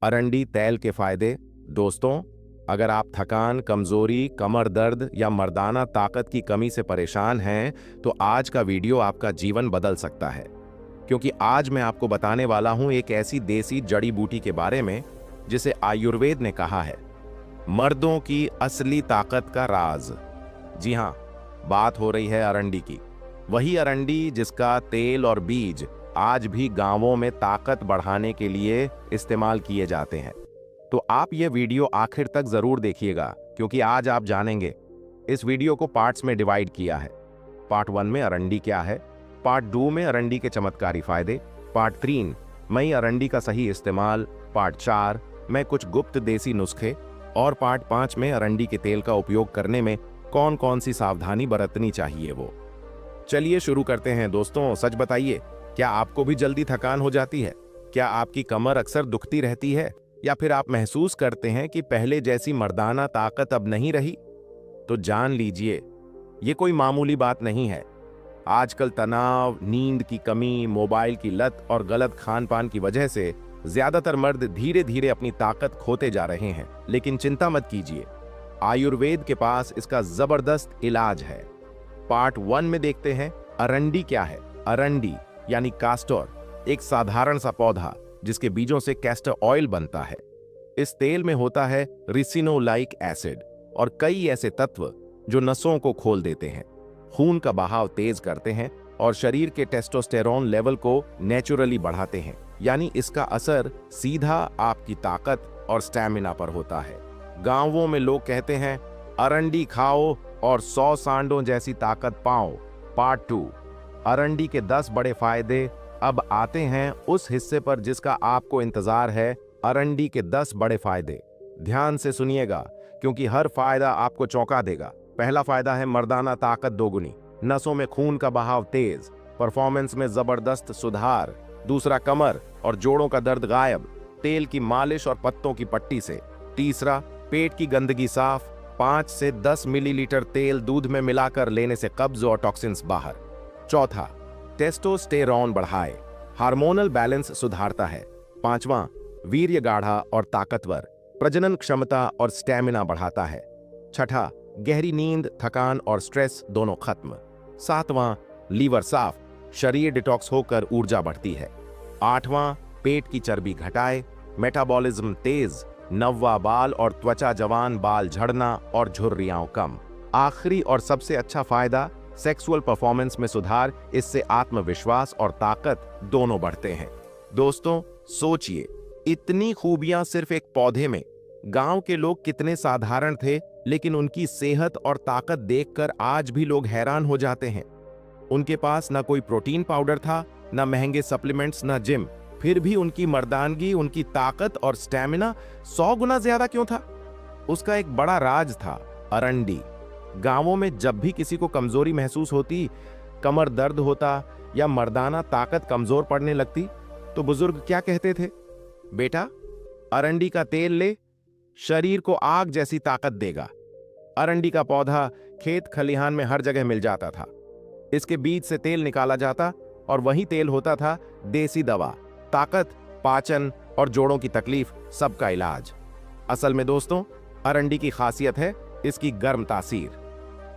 अरंडी तेल के फायदे। दोस्तों, अगर आप थकान, कमजोरी, कमर दर्द या मर्दाना ताकत की कमी से परेशान हैं, तो आज का वीडियो आपका जीवन बदल सकता है। क्योंकि आज मैं आपको बताने वाला हूं एक ऐसी देसी जड़ी बूटी के बारे में जिसे आयुर्वेद ने कहा है मर्दों की असली ताकत का राज। जी हां, बात हो रही है अरंडी की। वही अरंडी जिसका तेल और बीज आज भी गांवों में ताकत बढ़ाने के लिए इस्तेमाल किए जाते हैं। तो आप ये वीडियो आखिर तक जरूर देखिएगा, क्योंकि आज आप जानेंगे। इस वीडियो को पार्ट्स में डिवाइड किया है। पार्ट 1 में अरंडी क्या है, पार्ट 2 में अरंडी के चमत्कारी फायदे, पार्ट 3 में अरंडी का सही इस्तेमाल, पार्ट 4 में कुछ गुप्त देसी नुस्खे और पार्ट 5 में अरंडी के तेल का उपयोग करने में कौन कौन सी सावधानी बरतनी चाहिए वो। चलिए शुरू करते हैं। दोस्तों, सच बताइए, क्या आपको भी जल्दी थकान हो जाती है? क्या आपकी कमर अक्सर दुखती रहती है, या फिर आप महसूस करते हैं कि पहले जैसी मर्दाना ताकत अब नहीं रही? तो जान लीजिए, ये कोई मामूली बात नहीं है। आजकल तनाव, नींद की कमी, मोबाइल की लत और गलत खान पान की वजह से ज्यादातर मर्द धीरे धीरे अपनी ताकत खोते जा रहे हैं। लेकिन चिंता मत कीजिए, आयुर्वेद के पास इसका जबरदस्त इलाज है। पार्ट 1 में देखते हैं अरंडी क्या है। अरंडी यानी कास्टर एक साधारण सा पौधा जिसके बीजों से कैस्टर ऑयल बनता है। इस तेल में होता है रिसिनोलाइक एसिड और कई ऐसे तत्व जो नसों को खोल देते हैं, खून का बहाव तेज करते हैं और शरीर के टेस्टोस्टेरोन लेवल को नेचुरली बढ़ाते हैं। यानी इसका असर सीधा आपकी ताकत और स्टैमिना पर होता है। गांवों में लोग कहते हैं अरंडी खाओ और 100 सांडों जैसी ताकत पाओ। पार्ट 2 अरंडी के 10 बड़े फायदे। अब आते हैं उस हिस्से पर जिसका आपको इंतजार है, अरंडी के 10 बड़े फायदे। ध्यान से सुनिएगा, क्योंकि हर फायदा आपको चौंका देगा। पहला फायदा है मर्दाना ताकत दोगुनी, नसों में खून का बहाव तेज, परफॉर्मेंस में जबरदस्त सुधार। दूसरा, कमर और जोड़ों का दर्द गायब, तेल की मालिश और पत्तों की पट्टी से। तीसरा, पेट की गंदगी साफ, 5 से 10 मिलीलीटर तेल दूध में मिलाकर लेने से कब्ज और टॉक्सिन्स बाहर। चौथा, टेस्टोस्टेरोन बढ़ाए, हार्मोनल बैलेंस सुधारता है। पांचवां, वीर्य गाढ़ा और ताकतवर, प्रजनन क्षमता और स्टैमिना बढ़ाता है। छठा, गहरी नींद, थकान और स्ट्रेस दोनों खत्म। सातवां, लीवर साफ, शरीर डिटॉक्स होकर ऊर्जा बढ़ती है। आठवां, पेट की चर्बी घटाए, मेटाबॉलिज्म तेज, नव्वा बाल और त्वचा जवान, बाल झड़ना और झुर्रियां कम। आखिरी और सबसे अच्छा फायदा, सेक्सुअल परफॉर्मेंस में सुधार। इससे आत्मविश्वास और ताकत दोनों बढ़ते हैं। दोस्तों, सोचिए, इतनी खूबियां सिर्फ एक पौधे में। गांव के लोग कितने साधारण थे, लेकिन उनकी सेहत और ताकत देखकर आज भी लोग हैरान हो जाते हैं। उनके पास ना कोई प्रोटीन पाउडर था, ना महंगे सप्लीमेंट्स, ना जिम। फिर भी उनकी मर्दानगी, उनकी ताकत और स्टैमिना 100 गुना ज्यादा क्यों था? उसका एक बड़ा राज था, अरंडी। गांवों में जब भी किसी को कमजोरी महसूस होती, कमर दर्द होता या मर्दाना ताकत कमजोर पड़ने लगती, तो बुजुर्ग क्या कहते थे? बेटा, अरंडी का तेल ले, शरीर को आग जैसी ताकत देगा। अरंडी का पौधा खेत खलिहान में हर जगह मिल जाता था। इसके बीज से तेल निकाला जाता और वही तेल होता था देसी दवा, ताकत, पाचन और जोड़ों की तकलीफ सबका इलाज। असल में दोस्तों, अरंडी की खासियत है इसकी गर्म तासीर।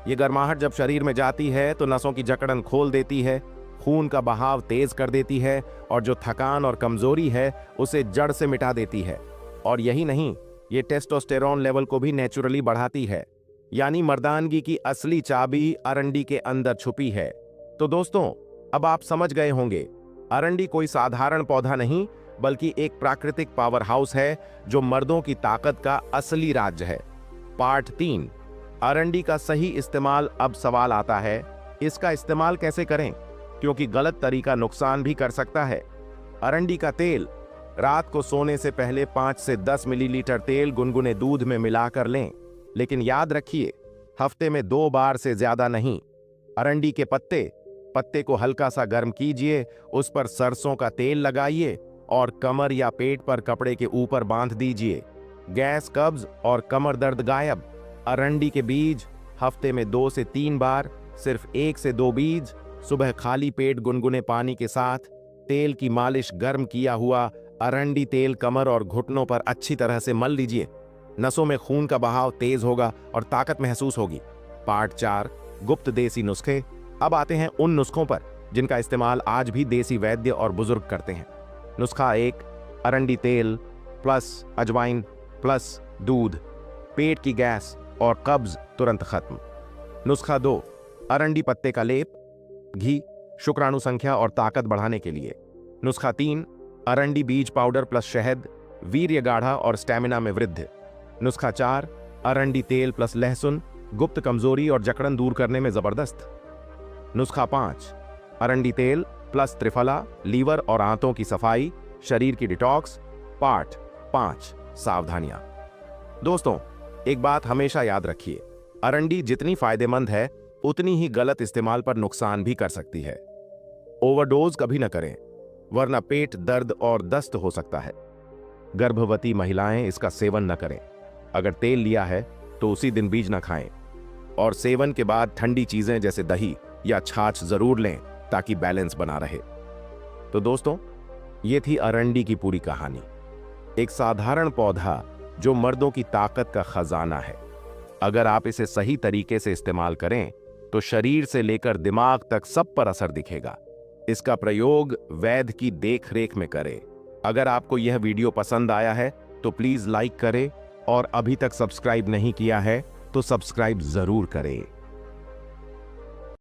ये गर्माहट जब शरीर में जाती है तो नसों की जकड़न खोल देती है, खून का बहाव तेज कर देती है और जो थकान और कमजोरी है उसे जड़ से मिटा देती है। और यही नहीं, ये टेस्टोस्टेरोन लेवल को भी नेचुरली बढ़ाती है। यानी मर्दानगी की असली चाबी अरंडी के अंदर छुपी है। तो दोस्तों, अब आप समझ गए होंगे, अरंडी कोई साधारण पौधा नहीं, बल्कि एक प्राकृतिक पावर हाउस है जो मर्दों की ताकत का असली राज है। पार्ट 3 अरंडी का सही इस्तेमाल। अब सवाल आता है, इसका इस्तेमाल कैसे करें? क्योंकि गलत तरीका नुकसान भी कर सकता है। अरंडी का तेल रात को सोने से पहले 5 से 10 मिलीलीटर तेल गुनगुने दूध में मिलाकर लें। लेकिन याद रखिए, हफ्ते में 2 बार से ज्यादा नहीं। अरंडी के पत्ते को हल्का सा गर्म कीजिए, उस पर सरसों का तेल लगाइए और कमर या पेट पर कपड़े के ऊपर बांध दीजिए। गैस, कब्ज और कमर दर्द गायब। अरंडी के बीज हफ्ते में 2 से 3 बार, सिर्फ 1 से 2 बीज, सुबह खाली पेट गुनगुने पानी के साथ तेल की मालिश गर्म किया हुआ अरंडी तेल कमर और घुटनों पर अच्छी तरह से मल लीजिए। नसों में खून का बहाव तेज होगा और ताकत महसूस होगी। पार्ट 4, गुप्त देसी नुस्खे। अब आते हैं उन नुस्खों पर जिनका इस्तेमाल आज भी देसी वैद्य और बुजुर्ग करते हैं। नुस्खा 1, अरंडी तेल प्लस अजवाइन प्लस दूध, पेट की गैस और कब्ज तुरंत खत्म। नुस्खा 2, अरंडी पत्ते का लेप, घी, शुक्राणु संख्या और ताकत बढ़ाने के लिए। नुस्खा 3, अरंडी बीज पाउडर प्लस शहद, वीर्य गाढ़ा और स्टैमिना में वृद्धि। नुस्खा 4, अरंडी तेल प्लस लहसुन, गुप्त कमजोरी और जकड़न दूर करने में जबरदस्त। नुस्खा 5, अरंडी तेल प्लस त्रिफला, लीवर और आंतों की सफाई, शरीर की डिटॉक्स। पार्ट 5, सावधानियां। दोस्तों, एक बात हमेशा याद रखिए, अरंडी जितनी फायदेमंद है उतनी ही गलत इस्तेमाल पर नुकसान भी कर सकती है। ओवरडोज कभी न करें, वरना पेट दर्द और दस्त हो सकता है। गर्भवती महिलाएं इसका सेवन न करें। अगर तेल लिया है तो उसी दिन बीज न खाएं और सेवन के बाद ठंडी चीजें जैसे दही या छाछ जरूर लें ताकि बैलेंस बना रहे। तो दोस्तों, ये थी अरंडी की पूरी कहानी। एक साधारण पौधा जो मर्दों की ताकत का खजाना है। अगर आप इसे सही तरीके से इस्तेमाल करें तो शरीर से लेकर दिमाग तक सब पर असर दिखेगा। इसका प्रयोग वैद्य की देखरेख में करें। अगर आपको यह वीडियो पसंद आया है तो प्लीज लाइक करें और अभी तक सब्सक्राइब नहीं किया है तो सब्सक्राइब जरूर करें।